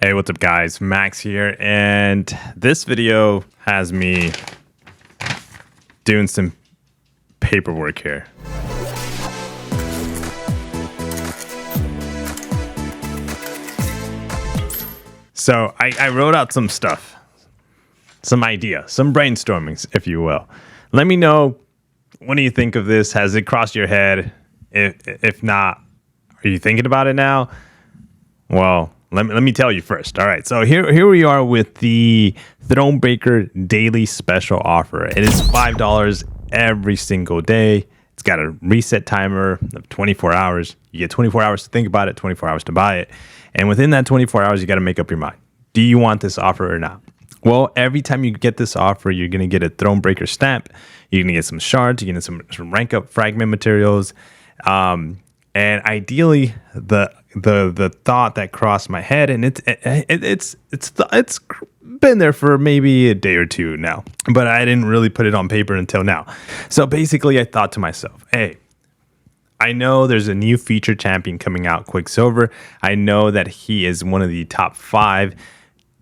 Hey, what's up guys? Max here, and this video has me doing some paperwork here. So I wrote out some stuff, some idea, some brainstormings, if you will. Let me know, what do you think of this? Has it crossed your head? If not, are you thinking about it now? Well, let me tell you first. All right, so here we are with the Thronebreaker daily special offer. It is $5 every single day. It's got a reset timer of 24 hours. You get 24 hours to think about it, 24 hours to buy it. And within that 24 hours, you got to make up your mind. Do you want this offer or not? Well, every time you get this offer, you're going to get a Thronebreaker stamp. You're going to get some shards. You're going to get some rank up fragment materials. And ideally, the thought that crossed my head, and it's been there for maybe a day or two now, but I didn't really put it on paper until now. So basically, I thought to myself, hey, I know there's a new feature champion coming out, Quicksilver. I know that he is one of the top 5,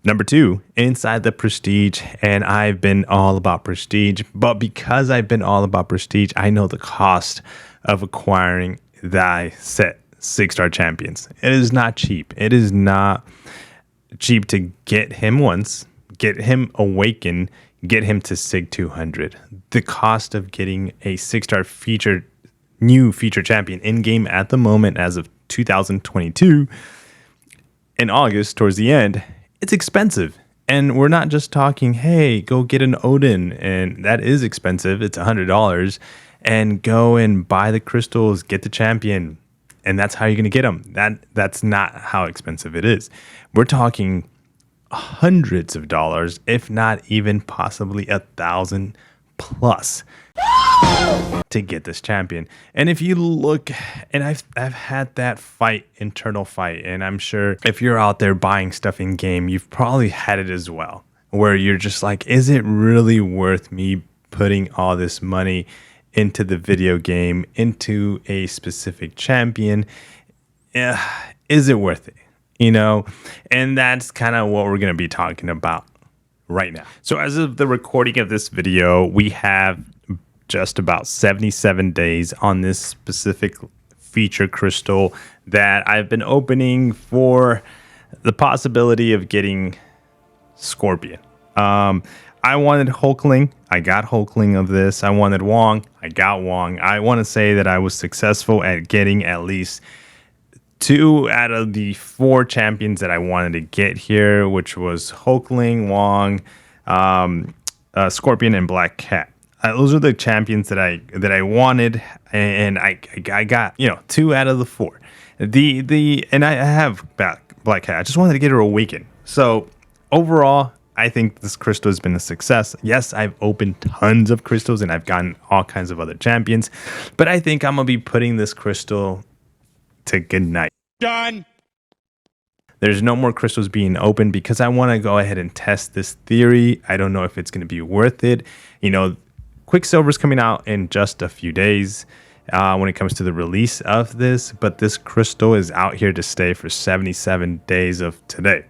number 2 inside the prestige, and I've been all about prestige. But because I've been all about prestige, I know the cost of acquiring that set 6-star champions. It is not cheap. It is not cheap to get him once, get him awakened, get him to Sig 200. The cost of getting a 6-star new feature champion in game at the moment, as of 2022 in August, towards the end, it's expensive. And we're not just talking, hey, go get an Odin, and that is expensive. It's $100, and go and buy the crystals, get the champion, and that's how you're going to get them. That's not how expensive it is. We're talking hundreds of dollars, if not even possibly 1,000 plus to get this champion. And if you look, and I've had that internal fight, and I'm sure if you're out there buying stuff in game, you've probably had it as well, where you're just like, is it really worth me putting all this money into the video game, into a specific champion? Is it worth it? You know, and that's kind of what we're going to be talking about right now. So as of the recording of this video, we have just about 77 days on this specific feature crystal that I've been opening for the possibility of getting Scorpion. I wanted Hulkling. I got Hulkling of this. I wanted Wong. I got Wong. I want to say that I was successful at getting at least 2 out of the 4 champions that I wanted to get here, which was Hulkling, Wong, Scorpion, and Black Cat. Those are the champions that I wanted, and I got 2 out of the 4. And I have Black Cat. I just wanted to get her awakened. So overall, I think this crystal has been a success. Yes, I've opened tons of crystals and I've gotten all kinds of other champions, but I think I'm gonna be putting this crystal to good night. Done. There's no more crystals being opened because I want to go ahead and test this theory. I don't know if it's going to be worth it. Quicksilver's coming out in just a few days when it comes to the release of this, but this crystal is out here to stay for 77 days of today.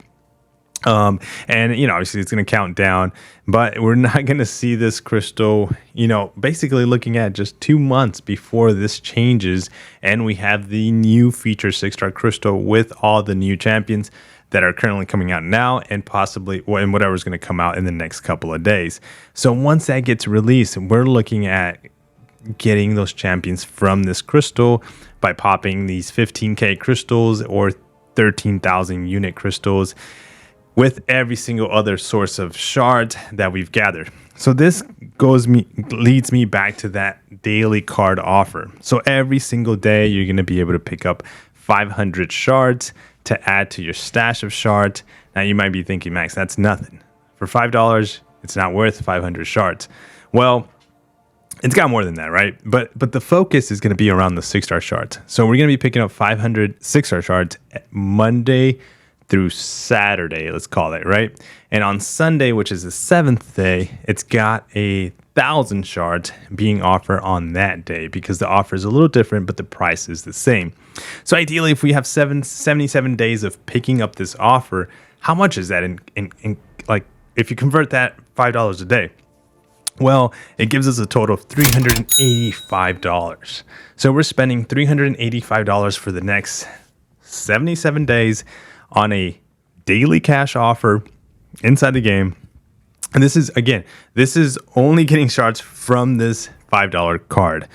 And obviously it's going to count down, but we're not going to see this crystal, basically looking at just 2 months before this changes. And we have the new feature 6-star crystal with all the new champions that are currently coming out now, and possibly and whatever's going to come out in the next couple of days. So once that gets released, we're looking at getting those champions from this crystal by popping these 15k crystals or 13,000 unit crystals with every single other source of shards that we've gathered. So this leads me back to that daily card offer. So every single day, you're going to be able to pick up 500 shards to add to your stash of shards. Now you might be thinking, Max, that's nothing. For $5, it's not worth 500 shards. Well, it's got more than that, right? But the focus is going to be around the 6-star shards. So we're going to be picking up 500 6-star shards Monday through Saturday, let's call it, right? And on Sunday, which is the 7th day, it's got 1,000 shards being offered on that day, because the offer is a little different, but the price is the same. So ideally, if we have 77 days of picking up this offer, How much is that in like if you convert that $5 a day? Well, it gives us a total of $385. So we're spending $385 for the next 77 days on a daily cash offer inside the game. And this is only getting shards from this $5 card.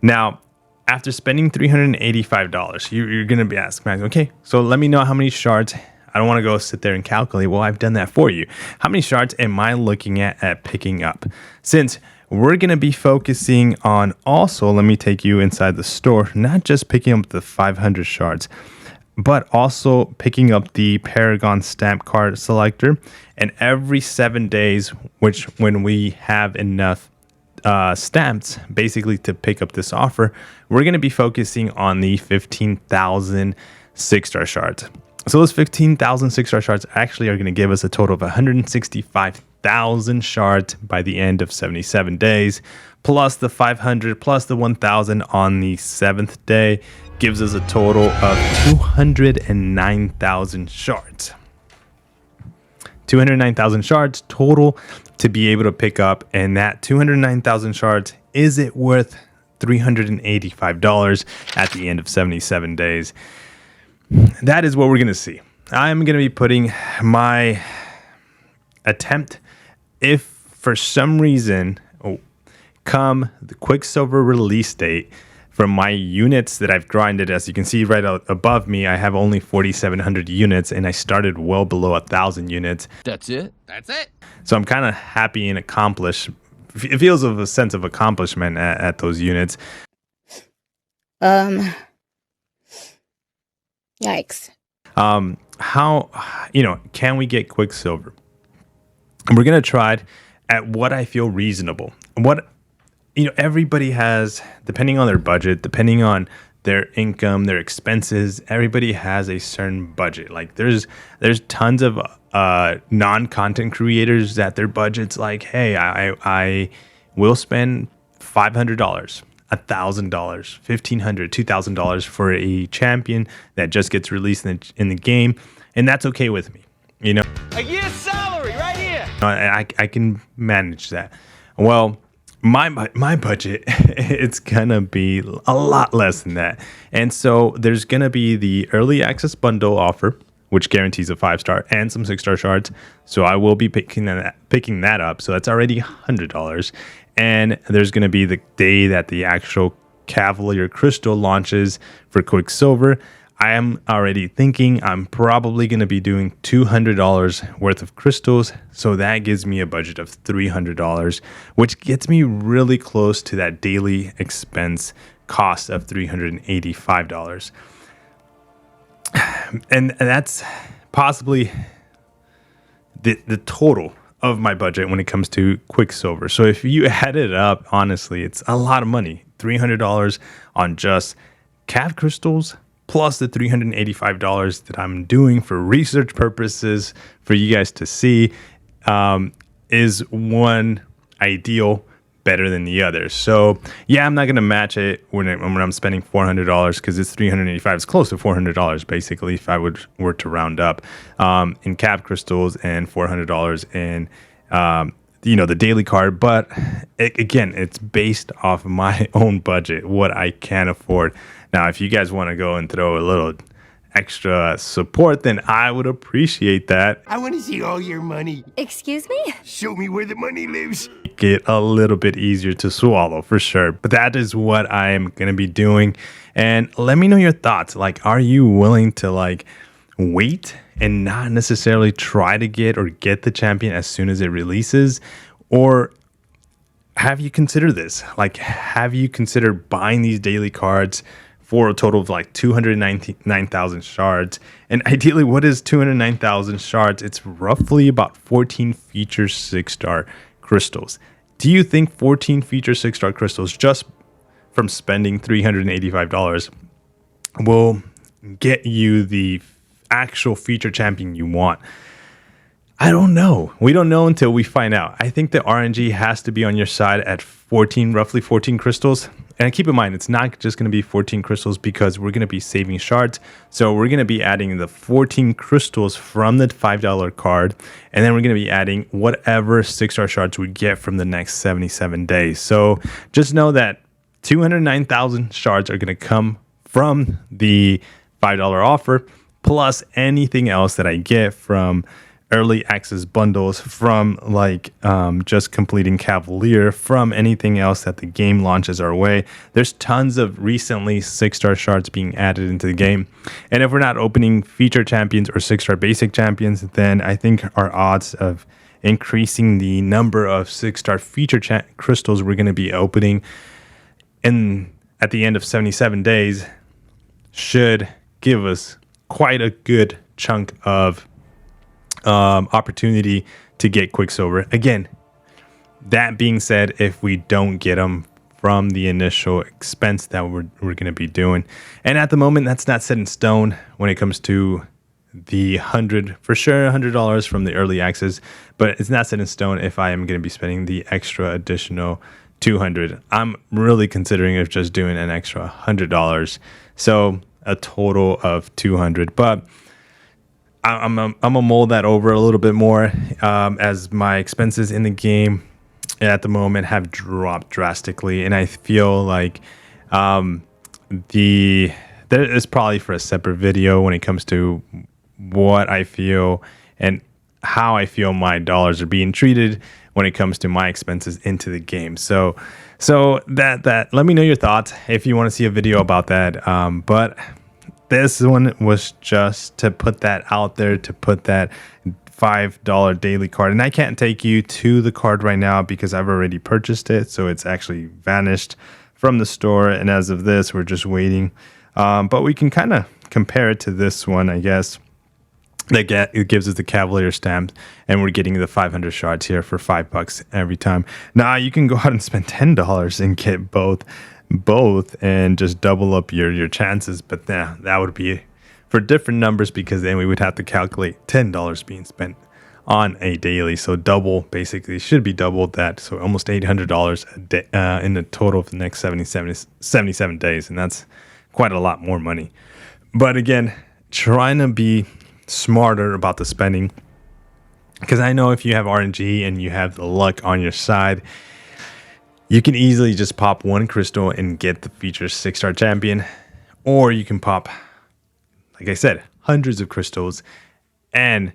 Now, after spending $385, you're going to be asking, okay, so let me know how many shards. I don't want to go sit there and calculate. Well, I've done that for you. How many shards am I looking at picking up? Since we're going to be focusing on also, let me take you inside the store, not just picking up the 500 shards, but also picking up the Paragon stamp card selector. And every 7 days, when we have enough stamps basically to pick up this offer, we're going to be focusing on the 15,000 6-star shards. So those 15,000 6-star shards actually are going to give us a total of 165,000 shards by the end of 77 days, plus the 500 plus the 1,000 on the 7th day gives us a total of 209,000 shards. 209,000 shards total to be able to pick up, and that 209,000 shards, is it worth $385 at the end of 77 days? That is what we're going to see. I'm going to be putting my attempt, if for some reason, come the Quicksilver release date, from my units that I've grinded, as you can see right above me, I have only 4,700 units, and I started well below 1,000 units. That's it? So I'm kind of happy and accomplished. It feels of a sense of accomplishment at those units. Yikes. How, can we get Quicksilver? And we're going to try it at what I feel reasonable. Everybody has, depending on their budget, depending on their income, their expenses, everybody has a certain budget. Like there's tons of non-content creators that their budget's like, hey, I will spend $500, $1,000, $1,500, $2,000 for a champion that just gets released in the game, and that's okay with me. A year's salary right here. I can manage that. Well, my budget, it's gonna be a lot less than that, and so there's gonna be the early access bundle offer, which guarantees a 5-star and some 6-star shards. So I will be picking that up. So that's already $100. And there's going to be the day that the actual Cavalier Crystal launches for Quicksilver. I am already thinking I'm probably going to be doing $200 worth of crystals. So that gives me a budget of $300, which gets me really close to that daily expense cost of $385. And that's possibly the total of my budget when it comes to Quicksilver. So if you add it up, honestly, it's a lot of money. $300 on just Cav crystals, plus the $385 that I'm doing for research purposes for you guys to see, is one ideal better than the other. So yeah, I'm not going to match it when I'm spending $400, because it's $385. It's close to $400 basically if I were to round up in Cap crystals, and $400 in the daily card. But again, it's based off my own budget, what I can afford. Now, if you guys want to go and throw a little extra support, then I would appreciate that. I want to see all your money. Excuse me? Show me where the money lives. Get a little bit easier to swallow for sure. But that is what I am going to be doing. And let me know your thoughts. Like, are you willing to wait and not necessarily try to get the champion as soon as it releases? Or have you considered this? Have you considered buying these daily cards for a total of 299,000 shards? And ideally, what is 209,000 shards? It's roughly about 14 feature 6-star crystals. Do you think 14 feature 6-star crystals, just from spending $385, will get you the actual feature champion you want? I don't know. We don't know until we find out. I think the RNG has to be on your side at roughly 14 crystals. And keep in mind, it's not just going to be 14 crystals because we're going to be saving shards. So we're going to be adding the 14 crystals from the $5 card. And then we're going to be adding whatever 6-star shards we get from the next 77 days. So just know that 209,000 shards are going to come from the $5 offer, plus anything else that I get from early access bundles, from like just completing Cavalier, from anything else that the game launches our way. There's tons of recently 6-star shards being added into the game. And if we're not opening feature champions or 6-star basic champions, then I think our odds of increasing the number of 6-star feature crystals we're going to be opening at the end of 77 days should give us quite a good chunk of opportunity to get Quicksilver. Again, that being said, if we don't get them from the initial expense that we're going to be doing, and at the moment that's not set in stone when it comes to the $100 from the early access, but it's not set in stone if I am going to be spending the extra additional $200. I'm really considering of just doing an extra $100, so a total of $200. But I'm gonna mold that over a little bit more as my expenses in the game at the moment have dropped drastically, and I feel like there is probably for a separate video when it comes to what I feel and how I feel my dollars are being treated when it comes to my expenses into the game. So that let me know your thoughts if you want to see a video about that. But this one was just to put that out there, to put that $5 daily card. And I can't take you to the card right now because I've already purchased it. So it's actually vanished from the store. And as of this, we're just waiting. But we can kind of compare it to this one, I guess. It gives us the Cavalier stamp, and we're getting the 500 shards here for $5 every time. Now you can go out and spend $10 and get both and just double up your chances, but that would be for different numbers, because then we would have to calculate $10 being spent on a daily. So double, basically should be double that, so almost $800 a day in the total of the next 77 days, and that's quite a lot more money. But again, trying to be smarter about the spending, because I know if you have RNG and you have the luck on your side, you can easily just pop one crystal and get the feature 6-star champion, or you can pop, like I said, hundreds of crystals and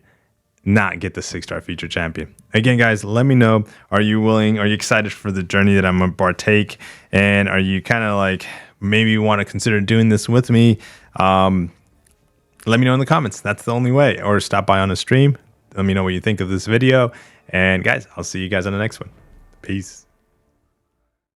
not get the 6-star feature champion. Again, guys, let me know, are you excited for the journey that I'm gonna partake, and are you kind of like maybe want to consider doing this with me? Let me know in the comments. That's the only way. Or stop by on a stream. Let me know what you think of this video. And guys, I'll see you guys on the next one. Peace.